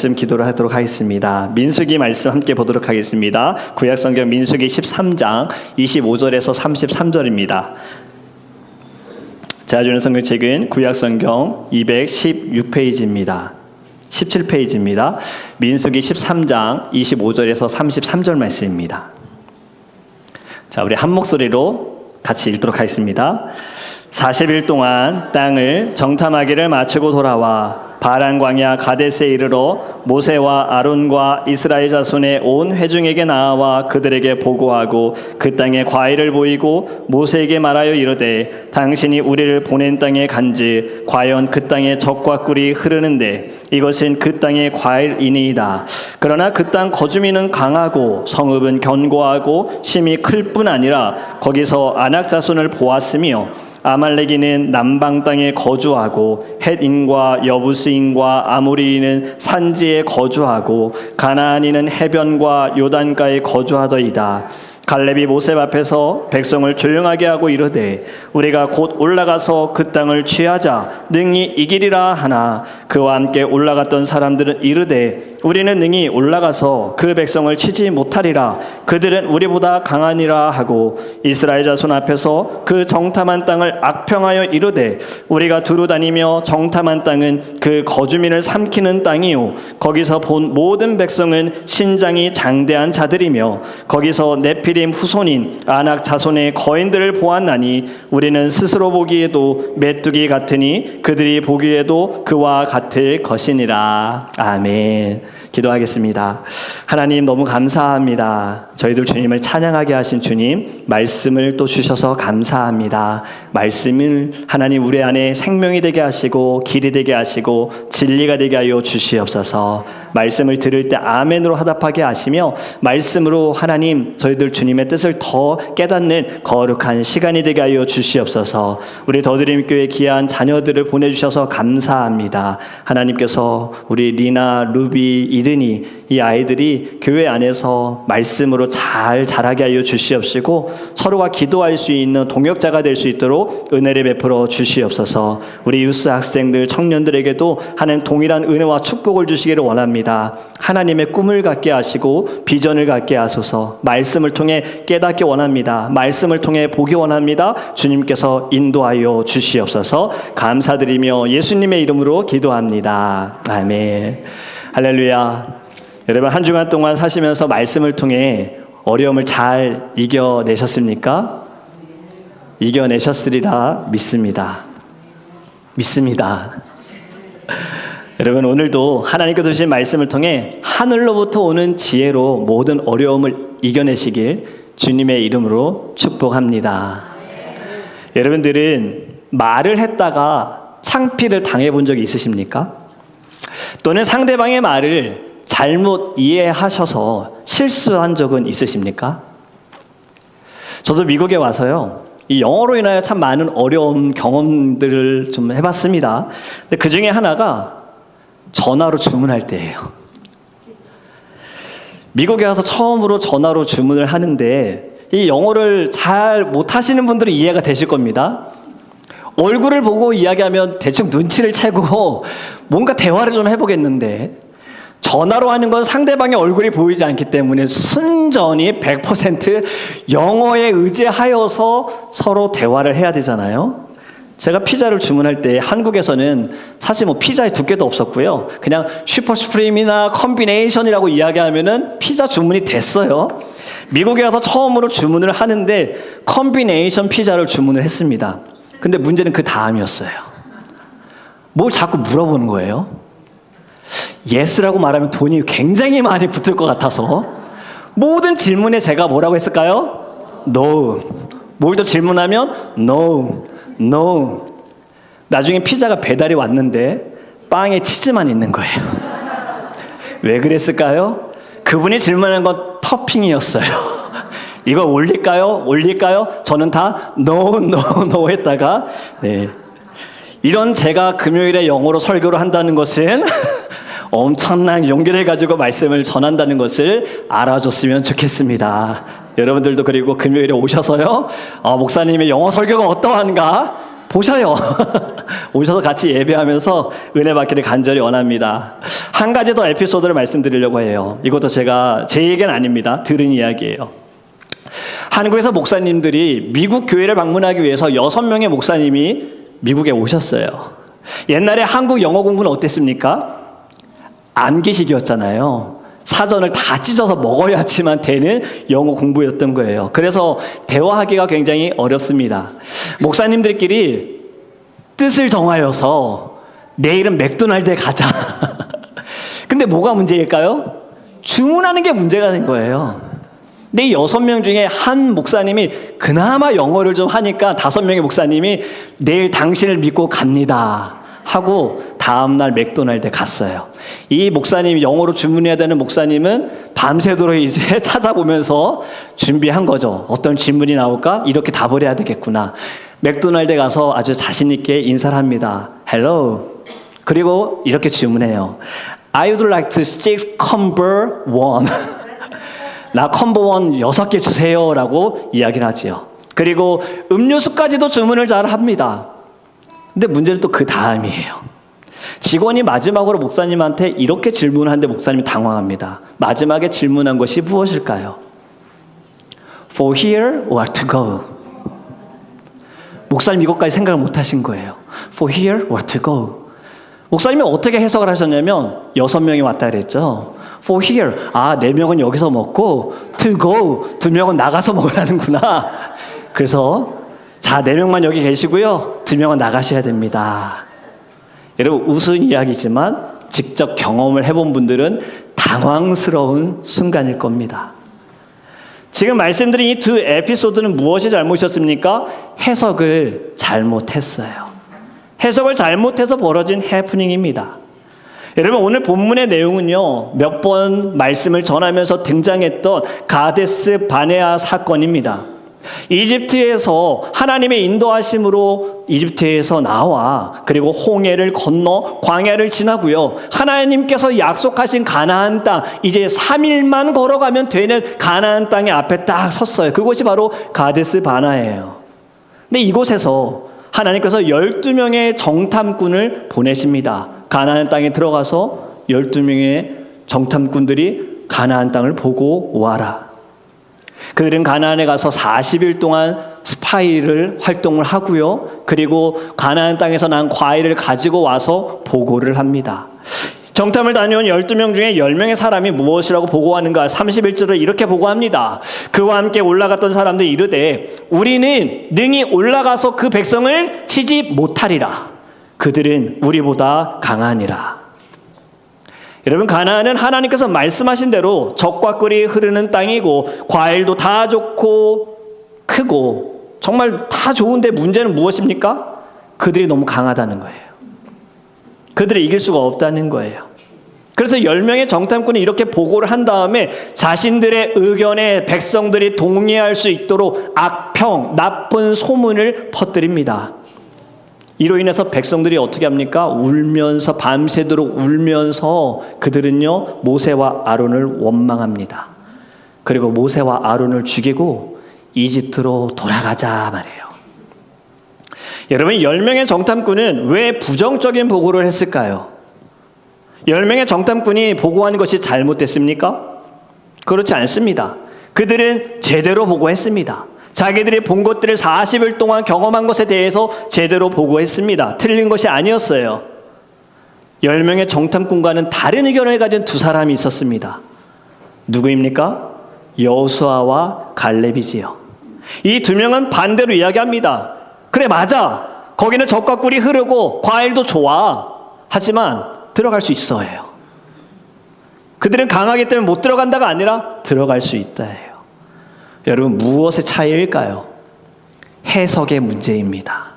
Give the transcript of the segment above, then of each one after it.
말씀 기도를 하도록 하겠습니다. 민수기 말씀 함께 보도록 하겠습니다. 구약성경 민수기 13장 25절에서 33절입니다. 제가 주는 성경책은 구약성경 216페이지입니다. 17페이지입니다. 민수기 13장 25절에서 33절 말씀입니다. 자, 우리 한 목소리로 같이 읽도록 하겠습니다. 40일 동안 땅을 정탐하기를 마치고 돌아와 바란 광야 가데스에 이르러 모세와 아론과 이스라엘 자손의 온 회중에게 나아와 그들에게 보고하고 그 땅의 과일을 보이고 모세에게 말하여 이르되 당신이 우리를 보낸 땅에 간즉 과연 그 땅에 젖과 꿀이 흐르는데 이것은 그 땅의 과일이니이다. 그러나 그 땅 거주민은 강하고 성읍은 견고하고 심이 클 뿐 아니라 거기서 아낙 자손을 보았으며 아말렉인은 남방 땅에 거주하고 헷인과 여부스인과 아모리인은 산지에 거주하고 가나안인은 해변과 요단가에 거주하더이다. 갈렙이 모세 앞에서 백성을 조용하게 하고 이르되 우리가 곧 올라가서 그 땅을 취하자 능히 이기리라 하나 그와 함께 올라갔던 사람들은 이르되 우리는 능히 올라가서 그 백성을 치지 못하리라. 그들은 우리보다 강하니라 하고 이스라엘 자손 앞에서 그 정탐한 땅을 악평하여 이르되 우리가 두루 다니며 정탐한 땅은 그 거주민을 삼키는 땅이요 거기서 본 모든 백성은 신장이 장대한 자들이며 거기서 네피림 후손인 아낙 자손의 거인들을 보았나니 우리는 스스로 보기에도 메뚜기 같으니 그들이 보기에도 그와 같을 것이니라. 아멘. 기도하겠습니다. 하나님 너무 감사합니다. 저희들 주님을 찬양하게 하신 주님 말씀을 또 주셔서 감사합니다. 말씀을 하나님 우리 안에 생명이 되게 하시고 길이 되게 하시고 진리가 되게 하여 주시옵소서. 말씀을 들을 때 아멘으로 화답하게 하시며 말씀으로 하나님 저희들 주님의 뜻을 더 깨닫는 거룩한 시간이 되게 하여 주시옵소서. 우리 더드림교회 귀한 자녀들을 보내주셔서 감사합니다. 하나님께서 우리 리나, 루비, 이든이 이 아이들이 교회 안에서 말씀으로 잘 자라게 하여 주시옵시고 서로가 기도할 수 있는 동역자가 될 수 있도록 은혜를 베풀어 주시옵소서. 우리 유스 학생들 청년들에게도 하나님 동일한 은혜와 축복을 주시기를 원합니다. 하나님의 꿈을 갖게 하시고 비전을 갖게 하소서. 말씀을 통해 깨닫기 원합니다. 말씀을 통해 보기 원합니다. 주님께서 인도하여 주시옵소서. 감사드리며 예수님의 이름으로 기도합니다. 아멘. 할렐루야. 여러분 한 주간 동안 사시면서 말씀을 통해 어려움을 잘 이겨내셨습니까? 이겨내셨으리라 믿습니다. 여러분 오늘도 하나님께서 주신 말씀을 통해 하늘로부터 오는 지혜로 모든 어려움을 이겨내시길 주님의 이름으로 축복합니다. 여러분들은 말을 했다가 창피를 당해본 적이 있으십니까? 또는 상대방의 말을 잘못 이해하셔서 실수한 적은 있으십니까? 저도 미국에 와서요, 이 영어로 인하여 참 많은 어려운 경험들을 좀 해봤습니다. 근데 그 중에 하나가 전화로 주문할 때예요. 미국에 와서 처음으로 전화로 주문을 하는데 이 영어를 잘 못하시는 분들은 이해가 되실 겁니다. 얼굴을 보고 이야기하면 대충 눈치를 채고 뭔가 대화를 좀 해보겠는데 전화로 하는 건 상대방의 얼굴이 보이지 않기 때문에 순전히 100% 영어에 의지하여서 서로 대화를 해야 되잖아요. 제가 피자를 주문할 때 한국에서는 사실 뭐 피자의 두께도 없었고요. 그냥 슈퍼 스프림이나 컴비네이션이라고 이야기하면은 피자 주문이 됐어요. 미국에 와서 처음으로 주문을 하는데 컴비네이션 피자를 주문을 했습니다. 근데 문제는 그 다음이었어요. 뭘 자꾸 물어보는 거예요. 예스라고 말하면 돈이 굉장히 많이 붙을 것 같아서 모든 질문에 제가 뭐라고 했을까요? No. 뭘 더 질문하면 No. 나중에 피자가 배달이 왔는데 빵에 치즈만 있는 거예요. 왜 그랬을까요? 그분이 질문한 건 토핑이었어요. 이거 올릴까요? 저는 다 no 했다가 네. 이런 제가 금요일에 영어로 설교를 한다는 것은 엄청난 용기를 가지고 말씀을 전한다는 것을 알아줬으면 좋겠습니다. 여러분들도 그리고 금요일에 오셔서요, 목사님의 영어 설교가 어떠한가 보셔요. 오셔서 같이 예배하면서 은혜 받기를 간절히 원합니다. 한 가지 더 에피소드를 말씀드리려고 해요. 이것도 제가 제 얘기는 아닙니다. 들은 이야기예요. 한국에서 목사님들이 미국 교회를 방문하기 위해서 6명의 목사님이 미국에 오셨어요. 옛날에 한국 영어 공부는 어땠습니까? 암기식이었잖아요. 사전을 다 찢어서 먹어야지만 되는 영어 공부였던 거예요. 그래서 대화하기가 굉장히 어렵습니다. 목사님들끼리 뜻을 정하여서 내일은 맥도날드에 가자. 근데 뭐가 문제일까요? 주문하는 게 문제가 된 거예요. 근데 이 6명 중에 한 목사님이 그나마 영어를 좀 하니까 5명의 목사님이 내일 당신을 믿고 갑니다 하고 다음날 맥도날드에 갔어요. 이 목사님이 영어로 주문해야 되는 목사님은 밤새도록 이제 찾아보면서 준비한 거죠. 어떤 질문이 나올까? 이렇게 답을 해야 되겠구나. 맥도날드에 가서 아주 자신 있게 인사를 합니다. Hello. 그리고 이렇게 주문해요. I would like to six combo one. 나 컴보 1 6개 주세요 라고 이야기를 하지요. 그리고 음료수까지도 주문을 잘 합니다. 근데 문제는 또 그 다음이에요. 직원이 마지막으로 목사님한테 이렇게 질문하는데 목사님이 당황합니다. 마지막에 질문한 것이 무엇일까요? For here or to go? 목사님 이것까지 생각을 못 하신 거예요. For here or to go? 목사님이 어떻게 해석을 하셨냐면 6명이 왔다 그랬죠. For here, 4명은 여기서 먹고 to go, 2명은 나가서 먹으라는구나. 그래서 자, 4명만 여기 계시고요. 2명은 나가셔야 됩니다. 여러분, 우스운 이야기지만 직접 경험을 해본 분들은 당황스러운 순간일 겁니다. 지금 말씀드린 이 두 에피소드는 무엇이 잘못이었습니까? 해석을 잘못했어요. 해석을 잘못해서 벌어진 해프닝입니다. 여러분, 오늘 본문의 내용은요, 몇 번 말씀을 전하면서 등장했던 가데스 바네아 사건입니다. 이집트에서 하나님의 인도하심으로 이집트에서 나와 그리고 홍해를 건너 광야를 지나고요. 하나님께서 약속하신 가나안 땅, 이제 3일만 걸어가면 되는 가나안 땅의 앞에 딱 섰어요. 그곳이 바로 가데스 바네아예요. 근데 이곳에서 하나님께서 12명의 정탐꾼을 보내십니다. 가나안 땅에 들어가서 12명의 정탐꾼들이 가나안 땅을 보고 와라. 그들은 가나안에 가서 40일 동안 스파이를 활동을 하고요. 그리고 가나안 땅에서 난 과일을 가지고 와서 보고를 합니다. 정탐을 다녀온 12명 중에 10명의 사람이 무엇이라고 보고하는가? 31절을 이렇게 보고합니다. 그와 함께 올라갔던 사람들이 이르되 우리는 능히 올라가서 그 백성을 치지 못하리라. 그들은 우리보다 강하니라. 여러분, 가나안은 하나님께서 말씀하신 대로 적과 꿀이 흐르는 땅이고 과일도 다 좋고 크고 정말 다 좋은데 문제는 무엇입니까? 그들이 너무 강하다는 거예요. 그들을 이길 수가 없다는 거예요. 그래서 10명의 정탐꾼이 이렇게 보고를 한 다음에 자신들의 의견에 백성들이 동의할 수 있도록 악평, 나쁜 소문을 퍼뜨립니다. 이로 인해서 백성들이 어떻게 합니까? 울면서 밤새도록 울면서 그들은요 모세와 아론을 원망합니다. 그리고 모세와 아론을 죽이고 이집트로 돌아가자 말이에요. 여러분, 10명의 정탐꾼은 왜 부정적인 보고를 했을까요? 10명의 정탐꾼이 보고한 것이 잘못됐습니까? 그렇지 않습니다. 그들은 제대로 보고했습니다. 자기들이 본 것들을 40일 동안 경험한 것에 대해서 제대로 보고했습니다. 틀린 것이 아니었어요. 10명의 정탐꾼과는 다른 의견을 가진 두 사람이 있었습니다. 누구입니까? 여호수아와 갈렙이지요. 이 두 명은 반대로 이야기합니다. 그래, 맞아. 거기는 적과 꿀이 흐르고 과일도 좋아. 하지만 들어갈 수 있어요. 그들은 강하기 때문에 못 들어간다가 아니라 들어갈 수 있다예요. 여러분, 무엇의 차이일까요? 해석의 문제입니다.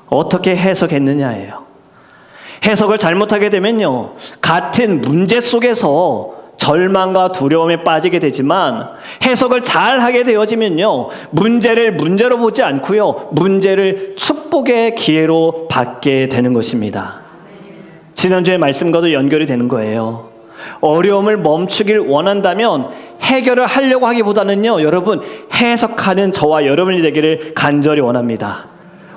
어떻게 해석했느냐예요. 해석을 잘못하게 되면요, 같은 문제 속에서 절망과 두려움에 빠지게 되지만 해석을 잘 하게 되어지면요, 문제를 문제로 보지 않고요, 문제를 축복의 기회로 받게 되는 것입니다. 지난주의 말씀과도 연결이 되는 거예요. 어려움을 멈추길 원한다면 해결을 하려고 하기보다는요, 여러분, 해석하는 저와 여러분이 되기를 간절히 원합니다.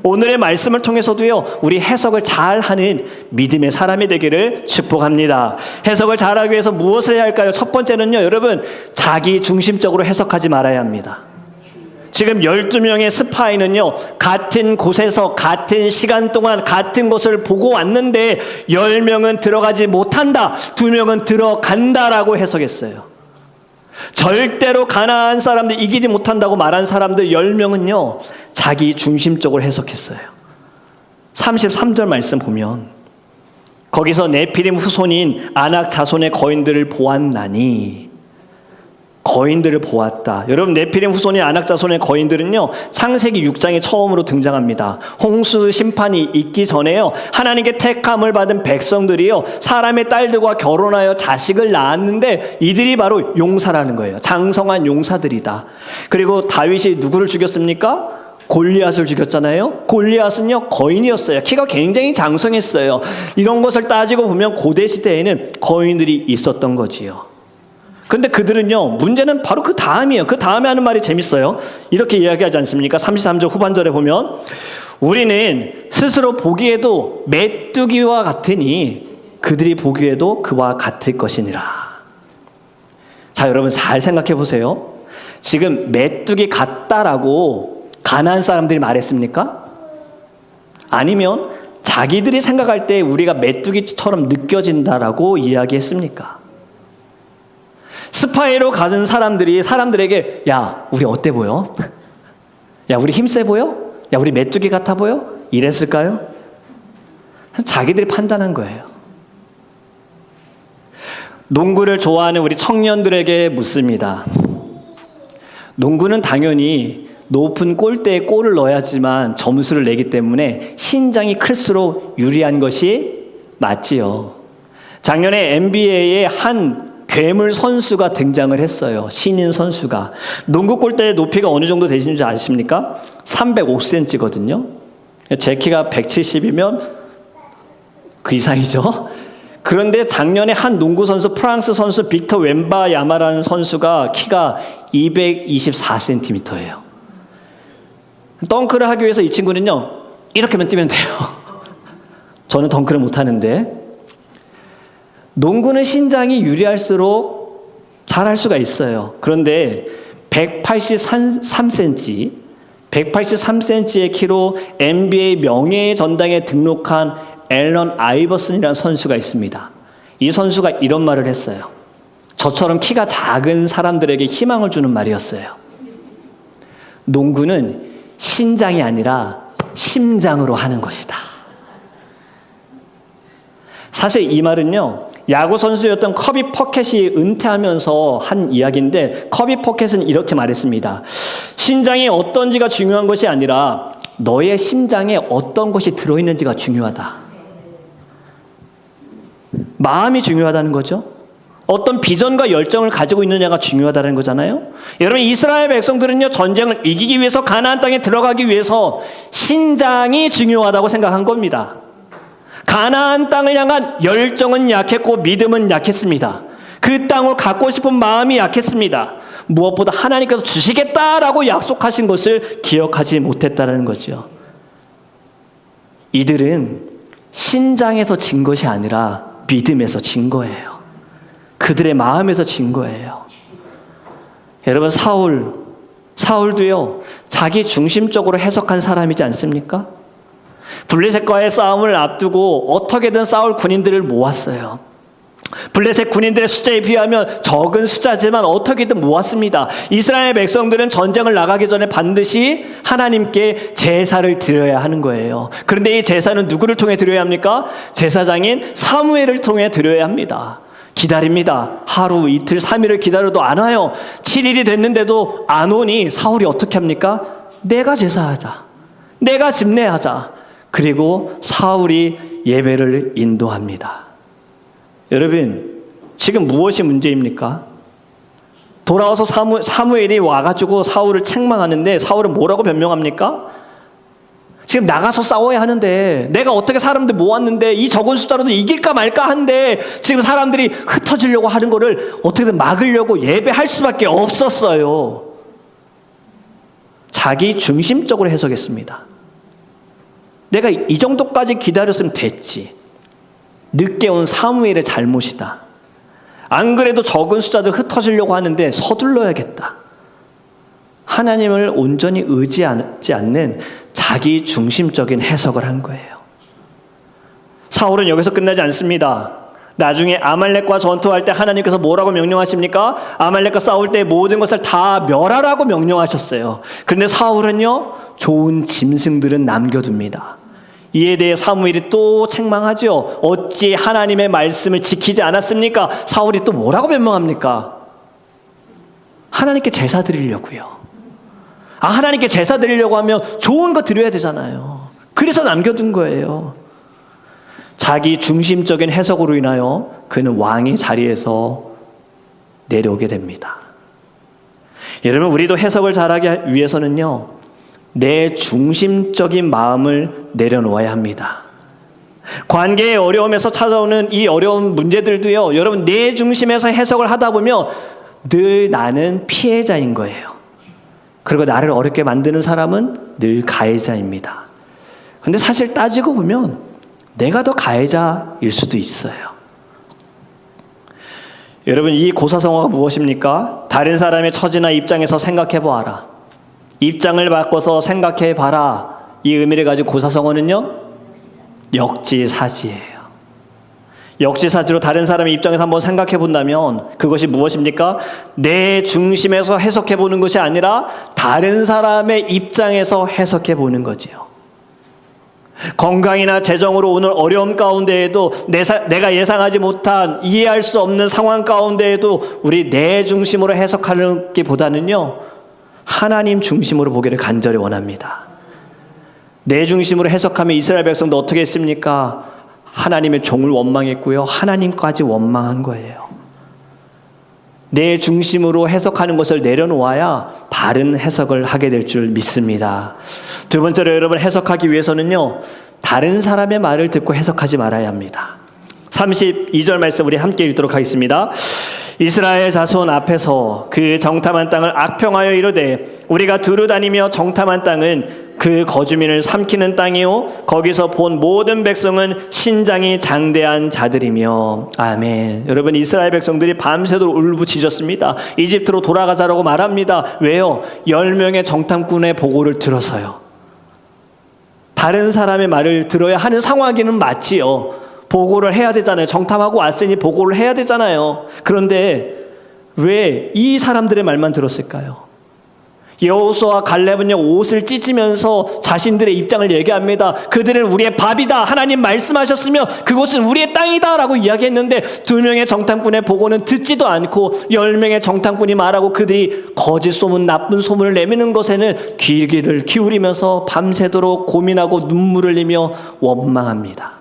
오늘의 말씀을 통해서도요, 우리 해석을 잘하는 믿음의 사람이 되기를 축복합니다. 해석을 잘하기 위해서 무엇을 해야 할까요? 첫 번째는요, 여러분, 자기 중심적으로 해석하지 말아야 합니다. 지금 12명의 스파이는요, 같은 곳에서 같은 시간 동안 같은 곳을 보고 왔는데 10명은 들어가지 못한다, 2명은 들어간다라고 해석했어요. 절대로 가나안 사람들 이기지 못한다고 말한 사람들 10명은요, 자기 중심적으로 해석했어요. 33절 말씀 보면 거기서 네피림 후손인 아낙 자손의 거인들을 보았나니, 거인들을 보았다. 여러분, 네피림 후손인 아낙 자손의 거인들은요, 창세기 6장에 처음으로 등장합니다. 홍수 심판이 있기 전에요, 하나님께 택함을 받은 백성들이요, 사람의 딸들과 결혼하여 자식을 낳았는데 이들이 바로 용사라는 거예요. 장성한 용사들이다. 그리고 다윗이 누구를 죽였습니까? 골리앗을 죽였잖아요. 골리앗은요, 거인이었어요. 키가 굉장히 장성했어요. 이런 것을 따지고 보면 고대 시대에는 거인들이 있었던 거지요. 근데 그들은요, 문제는 바로 그 다음이에요. 그 다음에 하는 말이 재밌어요. 이렇게 이야기하지 않습니까? 33절 후반절에 보면 우리는 스스로 보기에도 메뚜기와 같으니 그들이 보기에도 그와 같을 것이니라. 자, 여러분 잘 생각해 보세요. 지금 메뚜기 같다라고 가나안 사람들이 말했습니까? 아니면 자기들이 생각할 때 우리가 메뚜기처럼 느껴진다라고 이야기했습니까? 스파이로 가진 사람들이 사람들에게, 야, 우리 어때 보여? 야, 우리 힘세 보여? 야, 우리 메뚜기 같아 보여? 이랬을까요? 자기들이 판단한 거예요. 농구를 좋아하는 우리 청년들에게 묻습니다. 농구는 당연히 높은 골대에 골을 넣어야지만 점수를 내기 때문에 신장이 클수록 유리한 것이 맞지요. 작년에 NBA에 한 괴물 선수가 등장을 했어요. 신인 선수가. 농구 골대의 높이가 어느 정도 되시는지 아십니까? 305cm거든요. 제 키가 170이면 그 이상이죠. 그런데 작년에 한 농구 선수, 프랑스 선수 빅터 웸바야마라는 선수가 키가 224cm예요. 덩크를 하기 위해서 이 친구는요, 이렇게만 뛰면 돼요. 저는 덩크를 못하는데, 농구는 신장이 유리할수록 잘할 수가 있어요. 그런데 183cm의 키로 NBA 명예의 전당에 등록한 앨런 아이버슨이라는 선수가 있습니다. 이 선수가 이런 말을 했어요. 저처럼 키가 작은 사람들에게 희망을 주는 말이었어요. 농구는 신장이 아니라 심장으로 하는 것이다. 사실 이 말은요, 야구 선수였던 커비 퍼켓이 은퇴하면서 한 이야기인데, 커비 퍼켓은 이렇게 말했습니다. 신장이 어떤지가 중요한 것이 아니라 너의 심장에 어떤 것이 들어있는지가 중요하다. 마음이 중요하다는 거죠. 어떤 비전과 열정을 가지고 있느냐가 중요하다는 거잖아요. 여러분, 이스라엘 백성들은요, 전쟁을 이기기 위해서 가나안 땅에 들어가기 위해서 신장이 중요하다고 생각한 겁니다. 가나안 땅을 향한 열정은 약했고 믿음은 약했습니다. 그 땅을 갖고 싶은 마음이 약했습니다. 무엇보다 하나님께서 주시겠다라고 약속하신 것을 기억하지 못했다는 거죠. 이들은 신장에서 진 것이 아니라 믿음에서 진 거예요. 그들의 마음에서 진 거예요. 여러분, 사울도요, 자기 중심적으로 해석한 사람이지 않습니까? 블레셋과의 싸움을 앞두고 어떻게든 싸울 군인들을 모았어요. 블레셋 군인들의 숫자에 비하면 적은 숫자지만 어떻게든 모았습니다. 이스라엘 백성들은 전쟁을 나가기 전에 반드시 하나님께 제사를 드려야 하는 거예요. 그런데 이 제사는 누구를 통해 드려야 합니까? 제사장인 사무엘을 통해 드려야 합니다. 기다립니다. 하루, 이틀, 3일을 기다려도 안 와요. 7일이 됐는데도 안 오니 사울이 어떻게 합니까? 내가 제사하자. 내가 집례하자. 그리고 사울이 예배를 인도합니다. 여러분, 지금 무엇이 문제입니까? 돌아와서 사무엘이 와가지고 사울을 책망하는데 사울은 뭐라고 변명합니까? 지금 나가서 싸워야 하는데, 내가 어떻게 사람들 모았는데 이 적은 숫자로도 이길까 말까 한데 지금 사람들이 흩어지려고 하는 거를 어떻게든 막으려고 예배할 수밖에 없었어요. 자기 중심적으로 해석했습니다. 내가 이 정도까지 기다렸으면 됐지. 늦게 온 사무엘의 잘못이다. 안 그래도 적은 숫자들 흩어지려고 하는데 서둘러야겠다. 하나님을 온전히 의지하지 않는 자기 중심적인 해석을 한 거예요. 사울은 여기서 끝나지 않습니다. 나중에 아말렉과 전투할 때 하나님께서 뭐라고 명령하십니까? 아말렉과 싸울 때 모든 것을 다 멸하라고 명령하셨어요. 그런데 사울은요, 좋은 짐승들은 남겨둡니다. 이에 대해 사무엘이 또 책망하죠. 어찌 하나님의 말씀을 지키지 않았습니까? 사울이 또 뭐라고 변명합니까? 하나님께 제사 드리려고요. 하나님께 제사 드리려고 하면 좋은 거 드려야 되잖아요. 그래서 남겨둔 거예요. 자기 중심적인 해석으로 인하여 그는 왕의 자리에서 내려오게 됩니다. 여러분, 우리도 해석을 잘하기 위해서는요, 내 중심적인 마음을 내려놓아야 합니다. 관계의 어려움에서 찾아오는 이 어려운 문제들도요, 여러분, 내 중심에서 해석을 하다 보면 늘 나는 피해자인 거예요. 그리고 나를 어렵게 만드는 사람은 늘 가해자입니다. 그런데 사실 따지고 보면 내가 더 가해자일 수도 있어요. 여러분, 이 고사성어가 무엇입니까? 다른 사람의 처지나 입장에서 생각해 보아라. 입장을 바꿔서 생각해 봐라. 이 의미를 가진 고사성어는요, 역지사지예요. 역지사지로 다른 사람의 입장에서 한번 생각해 본다면 그것이 무엇입니까? 내 중심에서 해석해 보는 것이 아니라 다른 사람의 입장에서 해석해 보는 거지요. 건강이나 재정으로 오는 어려움 가운데에도 내가 예상하지 못한 이해할 수 없는 상황 가운데에도 우리 내 중심으로 해석하는 게보다는요, 하나님 중심으로 보기를 간절히 원합니다. 내 중심으로 해석하면 이스라엘 백성도 어떻게 했습니까? 하나님의 종을 원망했고요, 하나님까지 원망한 거예요. 내 중심으로 해석하는 것을 내려놓아야 바른 해석을 하게 될 줄 믿습니다. 두 번째로 여러분, 해석하기 위해서는요, 다른 사람의 말을 듣고 해석하지 말아야 합니다. 32절 말씀 우리 함께 읽도록 하겠습니다. 이스라엘 자손 앞에서 그 정탐한 땅을 악평하여 이르되 우리가 두루 다니며 정탐한 땅은 그 거주민을 삼키는 땅이요 거기서 본 모든 백성은 신장이 장대한 자들이며. 아멘. 여러분, 이스라엘 백성들이 밤새도록 울부짖었습니다. 이집트로 돌아가자라고 말합니다. 왜요? 10명의 정탐꾼의 보고를 들어서요. 다른 사람의 말을 들어야 하는 상황이는 맞지요. 보고를 해야 되잖아요. 정탐하고 왔으니 보고를 해야 되잖아요. 그런데 왜 이 사람들의 말만 들었을까요? 여호수아와 갈렙은요, 옷을 찢으면서 자신들의 입장을 얘기합니다. 그들은 우리의 밥이다. 하나님 말씀하셨으며 그곳은 우리의 땅이다 라고 이야기했는데 2명의 정탐꾼의 보고는 듣지도 않고 10명의 정탐꾼이 말하고 그들이 거짓 소문, 나쁜 소문을 내미는 것에는 귀를 기울이면서 밤새도록 고민하고 눈물을 흘리며 원망합니다.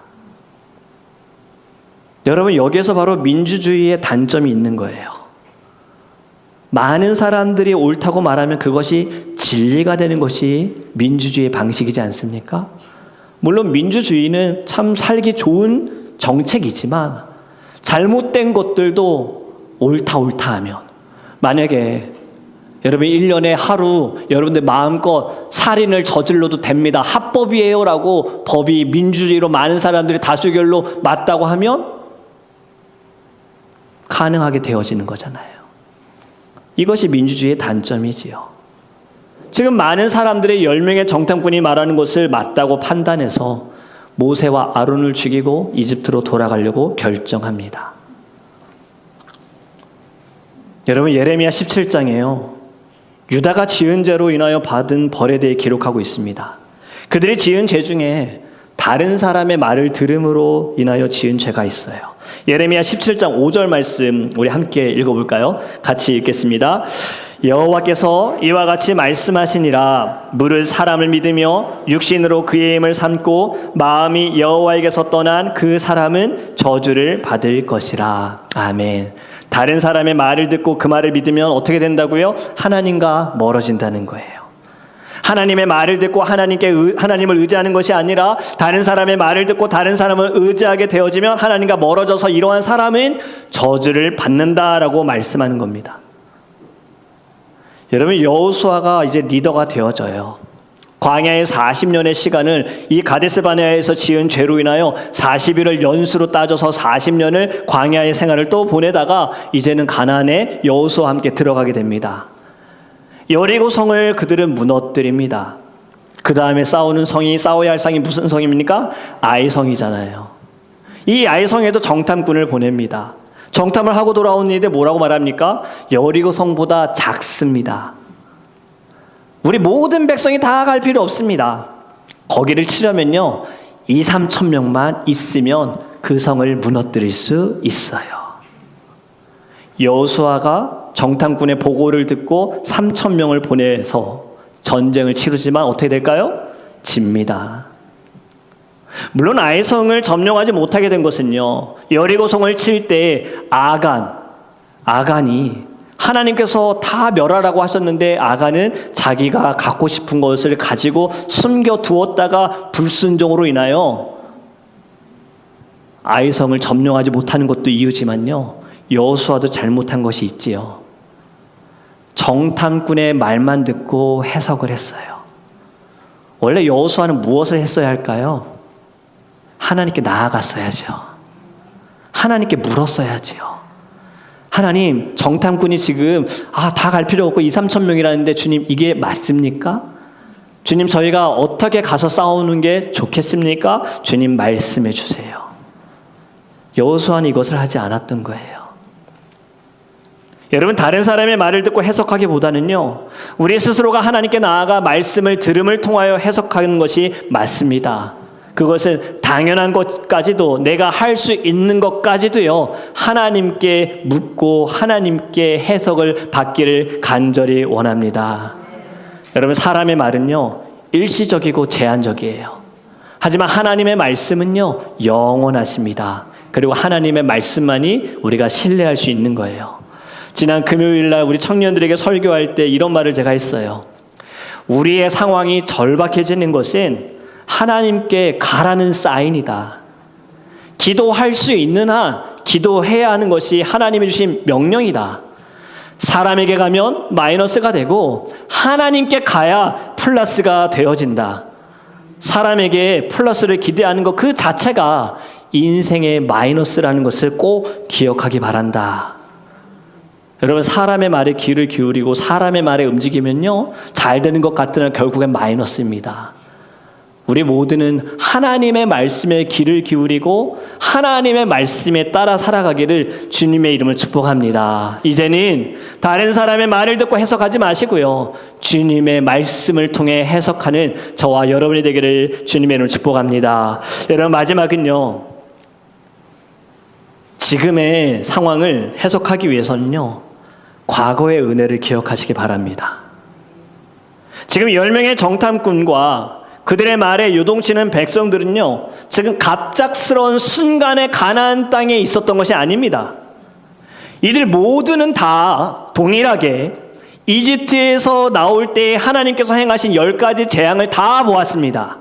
여러분, 여기에서 바로 민주주의의 단점이 있는 거예요. 많은 사람들이 옳다고 말하면 그것이 진리가 되는 것이 민주주의의 방식이지 않습니까? 물론 민주주의는 참 살기 좋은 정책이지만 잘못된 것들도 옳다 하면, 만약에 여러분 1년에 하루 여러분들 마음껏 살인을 저질러도 됩니다. 합법이에요 라고 법이 민주주의로 많은 사람들이 다수결로 맞다고 하면 가능하게 되어지는 거잖아요. 이것이 민주주의의 단점이지요. 지금 많은 사람들의 10명의 정탐꾼이 말하는 것을 맞다고 판단해서 모세와 아론을 죽이고 이집트로 돌아가려고 결정합니다. 여러분, 예레미야 17장에요. 유다가 지은 죄로 인하여 받은 벌에 대해 기록하고 있습니다. 그들이 지은 죄 중에 다른 사람의 말을 들음으로 인하여 지은 죄가 있어요. 예레미야 17장 5절 말씀 우리 함께 읽어볼까요? 같이 읽겠습니다. 여호와께서 이와 같이 말씀하시니라. 무릇 사람을 믿으며 육신으로 그의 힘을 삼고 마음이 여호와에게서 떠난 그 사람은 저주를 받을 것이라. 아멘. 다른 사람의 말을 듣고 그 말을 믿으면 어떻게 된다고요? 하나님과 멀어진다는 거예요. 하나님의 말을 듣고 하나님을 의지하는 것이 아니라 다른 사람의 말을 듣고 다른 사람을 의지하게 되어지면 하나님과 멀어져서 이러한 사람은 저주를 받는다라고 말씀하는 겁니다. 여러분, 여호수아가 이제 리더가 되어져요. 광야의 40년의 시간을 이 가데스 바네아에서 지은 죄로 인하여 40일을 연수로 따져서 40년을 광야의 생활을 또 보내다가 이제는 가나안에 여호수아와 함께 들어가게 됩니다. 여리고 성을 그들은 무너뜨립니다. 그 다음에 싸워야 할 성이 무슨 성입니까? 아이성이잖아요. 이 아이성에도 정탐꾼을 보냅니다. 정탐을 하고 돌아온 이들 뭐라고 말합니까? 여리고 성보다 작습니다. 우리 모든 백성이 다 갈 필요 없습니다. 거기를 치려면요 2-3천 명만 있으면 그 성을 무너뜨릴 수 있어요. 여호수아가 정탐꾼의 보고를 듣고 3천 명을 보내서 전쟁을 치르지만 어떻게 될까요? 집니다. 물론 아이성을 점령하지 못하게 된 것은요, 여리고 성을 칠 때 아간이 하나님께서 다 멸하라고 하셨는데 아간은 자기가 갖고 싶은 것을 가지고 숨겨두었다가 불순종으로 인하여 아이성을 점령하지 못하는 것도 이유지만요, 여호수아도 잘못한 것이 있지요. 정탐꾼의 말만 듣고 해석을 했어요. 원래 여호수아는 무엇을 했어야 할까요? 하나님께 나아갔어야죠. 하나님께 물었어야지요. 하나님, 정탐꾼이 지금 다 갈 필요 없고 2-3천 명이라는데 주님 이게 맞습니까? 주님 저희가 어떻게 가서 싸우는 게 좋겠습니까? 주님 말씀해 주세요. 여호수아는 이것을 하지 않았던 거예요. 여러분, 다른 사람의 말을 듣고 해석하기보다는요, 우리 스스로가 하나님께 나아가 말씀을 들음을 통하여 해석하는 것이 맞습니다. 그것은 당연한 것까지도, 내가 할 수 있는 것까지도요, 하나님께 묻고 하나님께 해석을 받기를 간절히 원합니다. 여러분, 사람의 말은요 일시적이고 제한적이에요. 하지만 하나님의 말씀은요 영원하십니다. 그리고 하나님의 말씀만이 우리가 신뢰할 수 있는 거예요. 지난 금요일날 우리 청년들에게 설교할 때 이런 말을 제가 했어요. 우리의 상황이 절박해지는 것은 하나님께 가라는 사인이다. 기도할 수 있는 한 기도해야 하는 것이 하나님이 주신 명령이다. 사람에게 가면 마이너스가 되고 하나님께 가야 플러스가 되어진다. 사람에게 플러스를 기대하는 것 그 자체가 인생의 마이너스라는 것을 꼭 기억하기 바란다. 여러분, 사람의 말에 귀를 기울이고 사람의 말에 움직이면요 잘 되는 것 같으나 결국엔 마이너스입니다. 우리 모두는 하나님의 말씀에 귀를 기울이고 하나님의 말씀에 따라 살아가기를 주님의 이름을 축복합니다. 이제는 다른 사람의 말을 듣고 해석하지 마시고요, 주님의 말씀을 통해 해석하는 저와 여러분이 되기를 주님의 이름을 축복합니다. 여러분, 마지막은요, 지금의 상황을 해석하기 위해서는요 과거의 은혜를 기억하시기 바랍니다. 지금 10명의 정탐꾼과 그들의 말에 요동치는 백성들은요 지금 갑작스러운 순간에 가나안 땅에 있었던 것이 아닙니다. 이들 모두는 다 동일하게 이집트에서 나올 때 하나님께서 행하신 10가지 재앙을 다 보았습니다.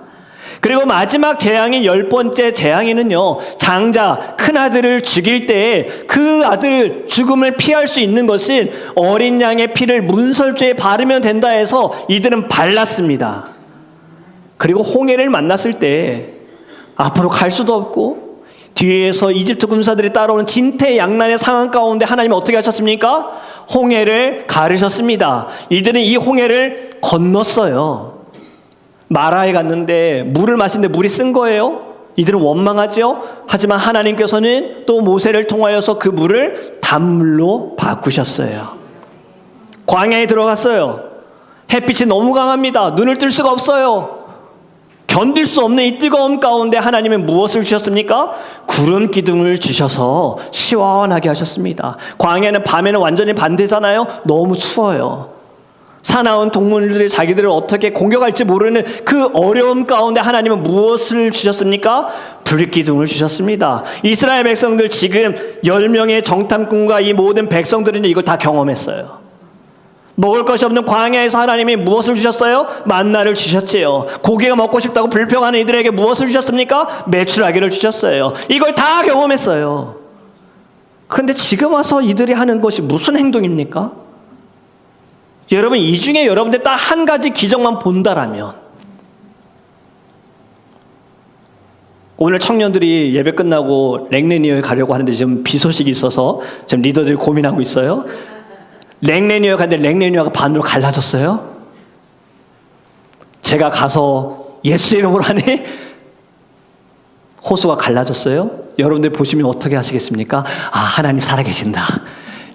그리고 마지막 재앙인 10번째 재앙에는요 장자 큰아들을 죽일 때 그 아들 죽음을 피할 수 있는 것은 어린 양의 피를 문설주에 바르면 된다 해서 이들은 발랐습니다. 그리고 홍해를 만났을 때 앞으로 갈 수도 없고 뒤에서 이집트 군사들이 따라오는 진퇴양난의 상황 가운데 하나님은 어떻게 하셨습니까? 홍해를 가르셨습니다. 이들은 이 홍해를 건넜어요. 마라에 갔는데 물을 마시는데 물이 쓴 거예요. 이들은 원망하죠. 하지만 하나님께서는 또 모세를 통하여서 그 물을 단물로 바꾸셨어요. 광야에 들어갔어요. 햇빛이 너무 강합니다. 눈을 뜰 수가 없어요. 견딜 수 없는 이 뜨거움 가운데 하나님은 무엇을 주셨습니까? 구름 기둥을 주셔서 시원하게 하셨습니다. 광야는 밤에는 완전히 반대잖아요. 너무 추워요. 사나운 동물들이 자기들을 어떻게 공격할지 모르는 그 어려움 가운데 하나님은 무엇을 주셨습니까? 불기둥을 주셨습니다. 이스라엘 백성들 지금 10명의 정탐꾼과 이 모든 백성들은 이걸 다 경험했어요. 먹을 것이 없는 광야에서 하나님이 무엇을 주셨어요? 만나를 주셨지요. 고기가 먹고 싶다고 불평하는 이들에게 무엇을 주셨습니까? 메추라기를 주셨어요. 이걸 다 경험했어요. 그런데 지금 와서 이들이 하는 것이 무슨 행동입니까? 여러분, 이 중에 여러분들 딱 한 가지 기적만 본다라면 오늘 청년들이 예배 끝나고 랭레니어에 가려고 하는데 지금 비 소식이 있어서 지금 리더들이 고민하고 있어요. 랭레니어에 갔는데 랭레니어가 반으로 갈라졌어요. 제가 가서 예수 이름으로 하니 호수가 갈라졌어요. 여러분들 보시면 어떻게 하시겠습니까? 아, 하나님 살아계신다.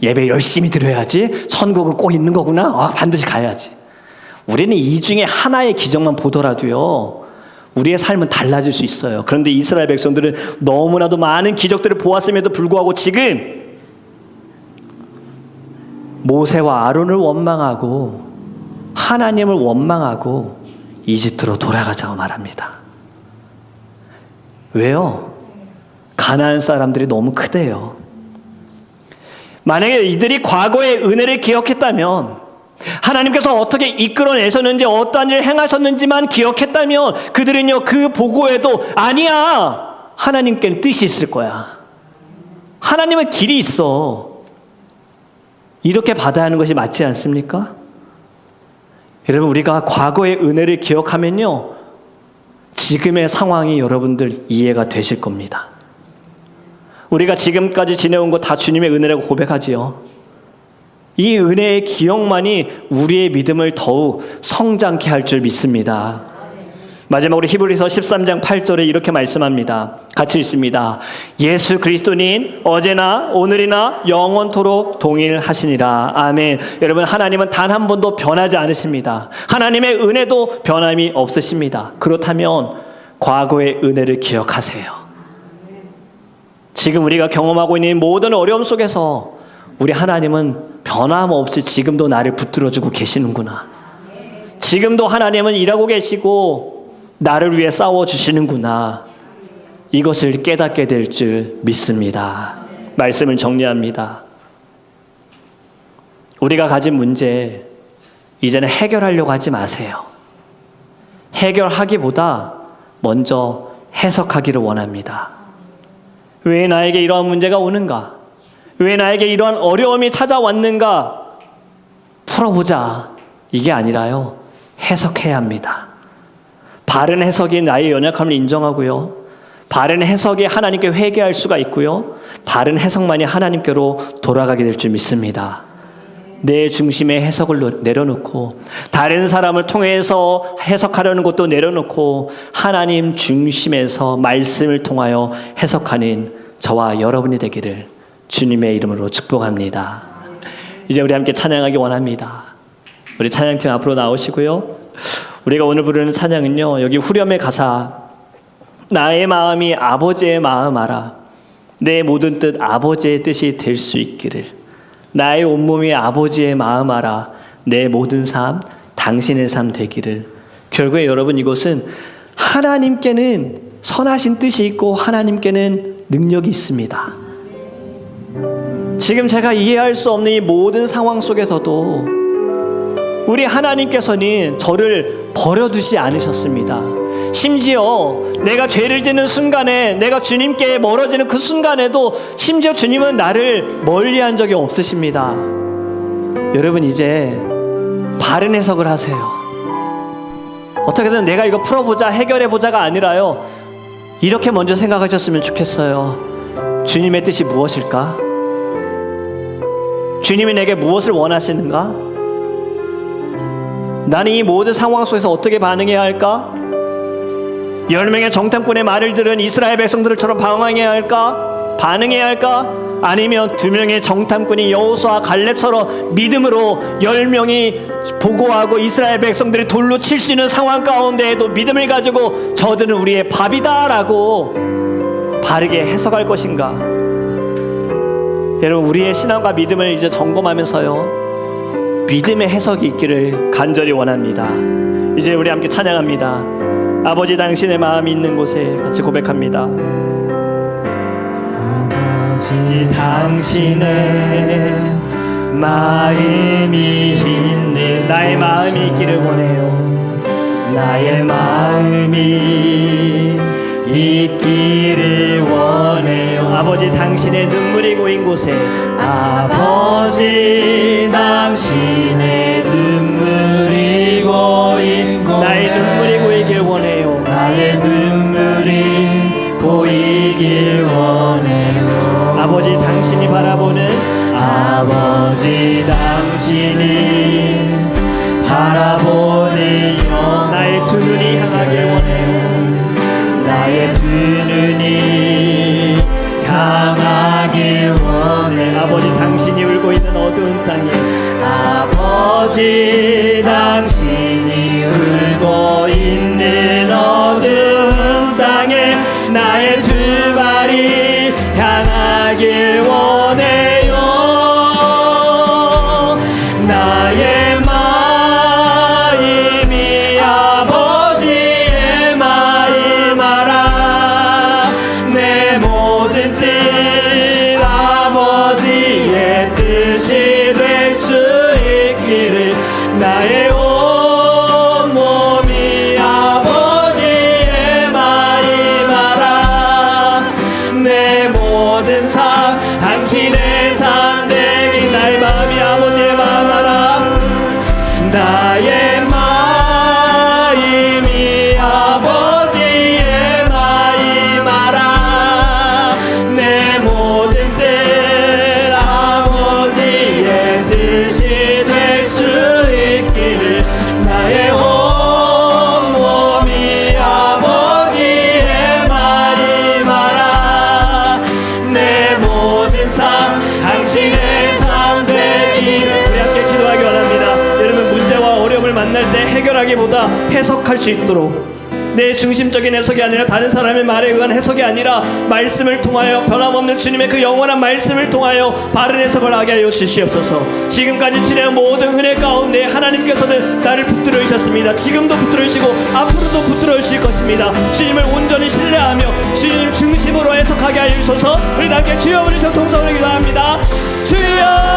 예배 열심히 드려야지. 천국은 꼭 있는 거구나. 아, 반드시 가야지. 우리는 이 중에 하나의 기적만 보더라도요, 우리의 삶은 달라질 수 있어요. 그런데 이스라엘 백성들은 너무나도 많은 기적들을 보았음에도 불구하고 지금 모세와 아론을 원망하고 하나님을 원망하고 이집트로 돌아가자고 말합니다. 왜요? 가나안 사람들이 너무 크대요. 만약에 이들이 과거의 은혜를 기억했다면, 하나님께서 어떻게 이끌어내셨는지 어떠한 일을 행하셨는지만 기억했다면 그들은요, 그 보고에도 아니야, 하나님께는 뜻이 있을 거야, 하나님은 길이 있어, 이렇게 받아야 하는 것이 맞지 않습니까? 여러분, 우리가 과거의 은혜를 기억하면요, 지금의 상황이 여러분들 이해가 되실 겁니다. 우리가 지금까지 지내온 거 다 주님의 은혜라고 고백하지요. 이 은혜의 기억만이 우리의 믿음을 더욱 성장케 할 줄 믿습니다. 마지막으로 히브리서 13장 8절에 이렇게 말씀합니다. 같이 읽습니다. 예수 그리스도는 어제나 오늘이나 영원토록 동일하시니라. 아멘. 여러분, 하나님은 단 한 번도 변하지 않으십니다. 하나님의 은혜도 변함이 없으십니다. 그렇다면 과거의 은혜를 기억하세요. 지금 우리가 경험하고 있는 모든 어려움 속에서 우리 하나님은 변함없이 지금도 나를 붙들어주고 계시는구나. 지금도 하나님은 일하고 계시고 나를 위해 싸워주시는구나. 이것을 깨닫게 될 줄 믿습니다. 말씀을 정리합니다. 우리가 가진 문제, 이제는 해결하려고 하지 마세요. 해결하기보다 먼저 해석하기를 원합니다. 왜 나에게 이러한 문제가 오는가? 왜 나에게 이러한 어려움이 찾아왔는가? 풀어보자. 이게 아니라요, 해석해야 합니다. 바른 해석이 나의 연약함을 인정하고요, 바른 해석이 하나님께 회개할 수가 있고요, 바른 해석만이 하나님께로 돌아가게 될 줄 믿습니다. 내 중심의 해석을 내려놓고 다른 사람을 통해서 해석하려는 것도 내려놓고 하나님 중심에서 말씀을 통하여 해석하는 저와 여러분이 되기를 주님의 이름으로 축복합니다. 이제 우리 함께 찬양하기 원합니다. 우리 찬양팀 앞으로 나오시고요. 우리가 오늘 부르는 찬양은요, 여기 후렴의 가사, 나의 마음이 아버지의 마음 알아, 내 모든 뜻 아버지의 뜻이 될 수 있기를, 나의 온몸이 아버지의 마음 알아, 내 모든 삶 당신의 삶 되기를. 결국에 여러분, 이것은 하나님께는 선하신 뜻이 있고 하나님께는 능력이 있습니다. 지금 제가 이해할 수 없는 이 모든 상황 속에서도 우리 하나님께서는 저를 버려두지 않으셨습니다. 심지어 내가 죄를 짓는 순간에, 내가 주님께 멀어지는 그 순간에도 심지어 주님은 나를 멀리한 적이 없으십니다. 여러분, 이제 바른 해석을 하세요. 어떻게든 내가 이거 풀어보자, 해결해보자가 아니라요, 이렇게 먼저 생각하셨으면 좋겠어요. 주님의 뜻이 무엇일까? 주님이 내게 무엇을 원하시는가? 나는 이 모든 상황 속에서 어떻게 반응해야 할까? 10명의 정탐꾼의 말을 들은 이스라엘 백성들처럼 방황해야 할까? 반응해야 할까? 아니면 2명의 정탐꾼이 여호수아 갈렙처럼 믿음으로 10명이 보고하고 이스라엘 백성들이 돌로 칠 수 있는 상황 가운데에도 믿음을 가지고 저들은 우리의 밥이다 라고 바르게 해석할 것인가? 여러분, 우리의 신앙과 믿음을 이제 점검하면서요, 믿음의 해석이 있기를 간절히 원합니다. 이제 우리 함께 찬양합니다. 아버지, 당신의 마음이 있는 곳에 같이 고백합니다. 아버지, 당신의 마음이 있는, 나의 마음이 있기를 원해요. 나의 마음이 있기를 원해요. 아버지, 당신의 눈물이 고인 곳에, 아버지, 당신의 눈물이 고인 곳에, 나의 눈물이 고이길 원해요. 나의 눈물이 바라보는 아버지 당신이 바라보는 영혼, 나의 두 눈이 향하길 원해요. 나의 두 눈이 향하길 원해. 아버지 당신이 울고 있는 어두운 땅에, 아버지 당신이 울고 있는 어두운 땅에 나의 두 발이 향하길 원해요. 나의 마음이 아버지의 마음 알아. 내 모든 뜻 아버지의 뜻이 될 수 있기를. 나의 온 몸이 아버지의 마음 알아. 내 모든 삶 당신의 삶 되니. 나의 마음이 아버지의 마음 알아. 나의 마음이 아버지의 마음 알아. 내 모든 뜻 아버지의 뜻이 될 수 있기를. 나의 온 몸이 아버지의 마음 알아. 내 모든 삶 당신의 삶 되기를. 우리 함께 기도하기 원합니다. 여러분, 문제와 어려움을 만날 때 해결하기보다 해석할 수 있도록, 내 중심적인 해석이 아니라 다른 사람의 말에 의한 해석이 아니라 말씀을 통하여, 변함없는 주님의 그 영원한 말씀을 통하여 바른 해석을 하게 하여 주시옵소서. 지금까지 지낸 모든 은혜 가운데 하나님께서는 나를 붙들어 주셨습니다. 지금도 붙들어 주시고 앞으로도 붙들어 주실 것입니다. 주님을 온전히 신뢰하며 주님 중심으로 해석하게 하여 주소서. 우리 함께 주여 부르시고 동성으로 기도합니다. 주여,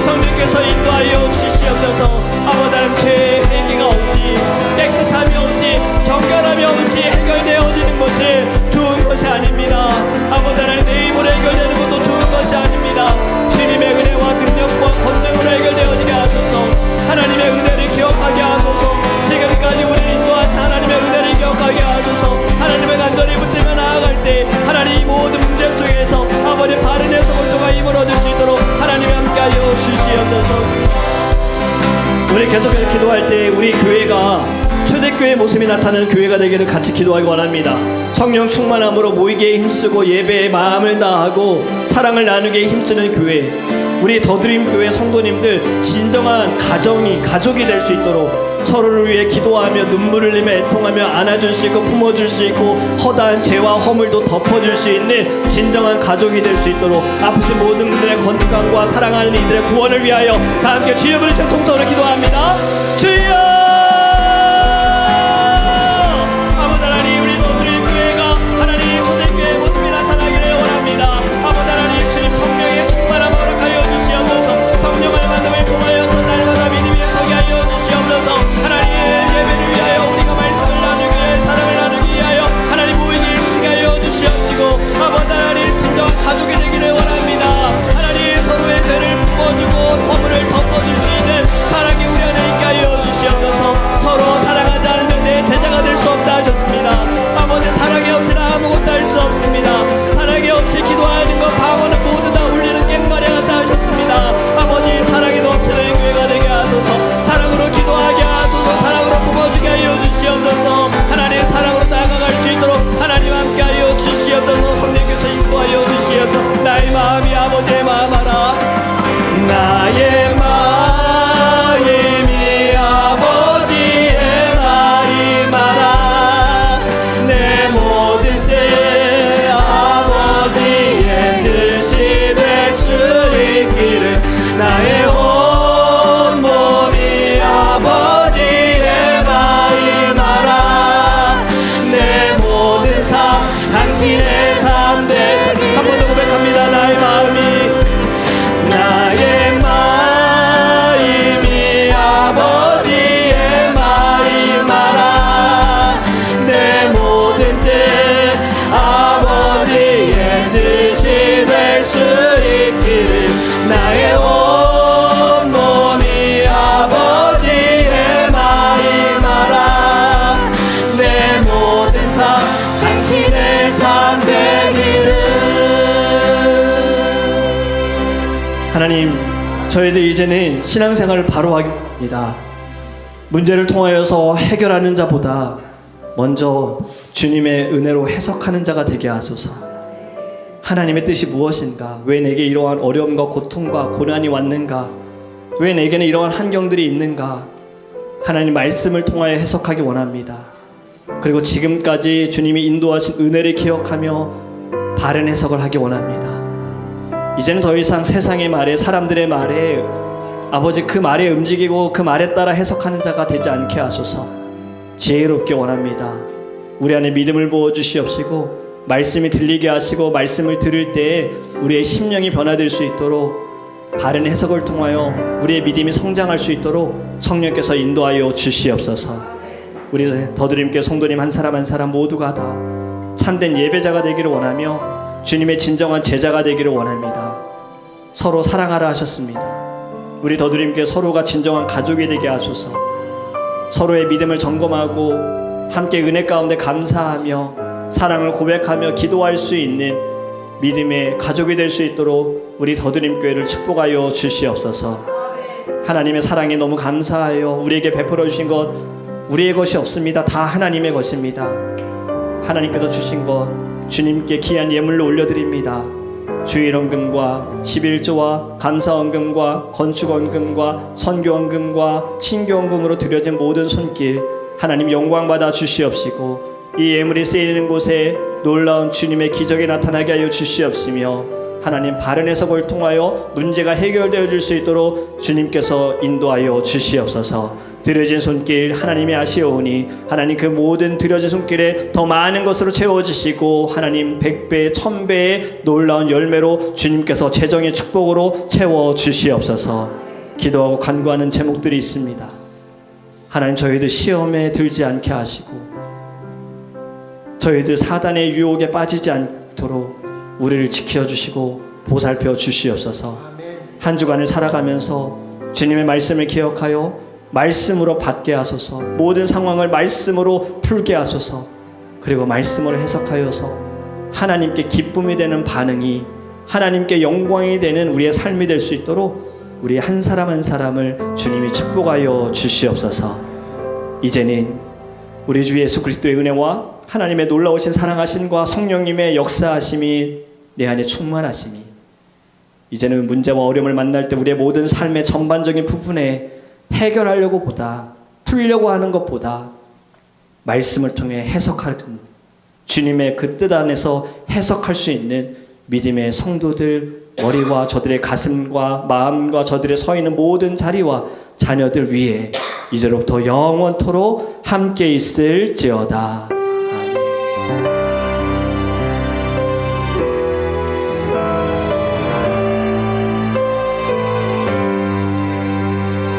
성령께서 인도하여 주시옵소서. 아버지 하나님, 죄의 회개가 없이, 깨끗함이 없이, 정결함이 없이 해결되어지는 것은 좋은 것이 아닙니다. 아버지 하나님, 내 힘으로 해결되는 것도 좋은 것이 아닙니다. 주님의 은혜와 능력과 권능으로 해결되어지게 하소서. 하나님의 은혜를 기억하게 하소서. 지금까지 우리를 인도하신 하나님의 은혜를 기억하게 하소서. 하나님의 간절히 붙들며 나아갈 때 하나님 이 모든 문제 속에서 아버지 바른 해석을 통해 힘을 얻을 수 있도록 하나님이 함께하여 주시옵소서. 우리 계속해서 기도할 때 우리 교회가 초대교회 모습이 나타나는 교회가 되기를 같이 기도하기 원합니다. 성령 충만함으로 모이기에 힘쓰고 예배에 마음을 다하고 사랑을 나누기에 힘쓰는 교회, 우리 더드림 교회 성도님들 진정한 가족이 될 수 있도록 서로를 위해 기도하며 눈물을 흘리며 애통하며 안아줄 수 있고 품어줄 수 있고 허다한 죄와 허물도 덮어줄 수 있는 진정한 가족이 될 수 있도록 아프신 모든 분들의 건강과 사랑하는 이들의 구원을 위하여 다 함께 주여 부르시고 통성으로 기도합니다. 주여, 아버지 하나님, 우리 더드림 교회가 하나님 초대교회의 모습이 나타나기를 원합니다. 아버지 하나님, 주님 성령의 충만함을 허락하여 주시옵소서. 성령을 만남을 통하여서 날마다 믿음이 서게 하여 주시옵소서. 하나님, 예배를 위하여 우리가 말씀을 나누기 위해 사랑을 나누기 위하여 하나님 모이기 힘쓰게 하여 주시옵시고 아버지 하나님, 진정한 가족이 되기를 원합니다. 하나님, 서로의 죄를 풀어주고 허물을 덮어줄 수 있는 사랑이 우리 안에 있게 하여 주시옵소서. 하나님, 저희들 이제는 신앙생활을 바로 하겠습니다. 문제를 통하여서 해결하는 자보다 먼저 주님의 은혜로 해석하는 자가 되게 하소서. 하나님의 뜻이 무엇인가? 왜 내게 이러한 어려움과 고통과 고난이 왔는가? 왜 내게는 이러한 환경들이 있는가? 하나님 말씀을 통하여 해석하기 원합니다. 그리고 지금까지 주님이 인도하신 은혜를 기억하며 바른 해석을 하기 원합니다. 이제는 더 이상 세상의 말에, 사람들의 말에, 아버지 그 말에 움직이고 그 말에 따라 해석하는 자가 되지 않게 하소서. 지혜롭게 원합니다. 우리 안에 믿음을 부어주시옵시고 말씀이 들리게 하시고 말씀을 들을 때에 우리의 심령이 변화될 수 있도록 바른 해석을 통하여 우리의 믿음이 성장할 수 있도록 성령께서 인도하여 주시옵소서. 우리 더드림교회 성도님 한 사람 한 사람 모두가 다 참된 예배자가 되기를 원하며 주님의 진정한 제자가 되기를 원합니다. 서로 사랑하라 하셨습니다. 우리 더드림교회 서로가 진정한 가족이 되게 하소서. 서로의 믿음을 점검하고 함께 은혜 가운데 감사하며 사랑을 고백하며 기도할 수 있는 믿음의 가족이 될 수 있도록 우리 더드림교회를 축복하여 주시옵소서. 하나님의 사랑에 너무 감사하여 우리에게 베풀어 주신 것 우리의 것이 없습니다. 다 하나님의 것입니다. 하나님께서 주신 것 주님께 귀한 예물로 올려드립니다. 주일원금과 11조와 감사원금과 건축원금과 선교원금과 친교원금으로 드려진 모든 손길 하나님 영광받아 주시옵시고 이 예물이 쓰이는 곳에 놀라운 주님의 기적이 나타나게 하여 주시옵시며 하나님 바른 해석을 통하여 문제가 해결되어 줄 수 있도록 주님께서 인도하여 주시옵소서. 드려진 손길 하나님이 아시오니 하나님 그 모든 드려진 손길에 더 많은 것으로 채워주시고 하나님 100배 1000배의 놀라운 열매로 주님께서 재정의 축복으로 채워주시옵소서. 기도하고 간구하는 제목들이 있습니다. 하나님 저희들 시험에 들지 않게 하시고 저희들 사단의 유혹에 빠지지 않도록 우리를 지켜주시고 보살펴 주시옵소서. 한 주간을 살아가면서 주님의 말씀을 기억하여 말씀으로 받게 하소서. 모든 상황을 말씀으로 풀게 하소서. 그리고 말씀으로 해석하여서 하나님께 기쁨이 되는 반응이 하나님께 영광이 되는 우리의 삶이 될 수 있도록 우리 한 사람 한 사람을 주님이 축복하여 주시옵소서. 이제는 우리 주 예수 그리스도의 은혜와 하나님의 놀라우신 사랑하심과 성령님의 역사하심이 내 안에 충만하심이 이제는 문제와 어려움을 만날 때 우리의 모든 삶의 전반적인 부분에 해결하려고 보다 풀려고 하는 것보다 말씀을 통해 해석하는 주님의 그 뜻 안에서 해석할 수 있는 믿음의 성도들 머리와 저들의 가슴과 마음과 저들의 서 있는 모든 자리와 자녀들 위에 이제로부터 영원토록 함께 있을지어다.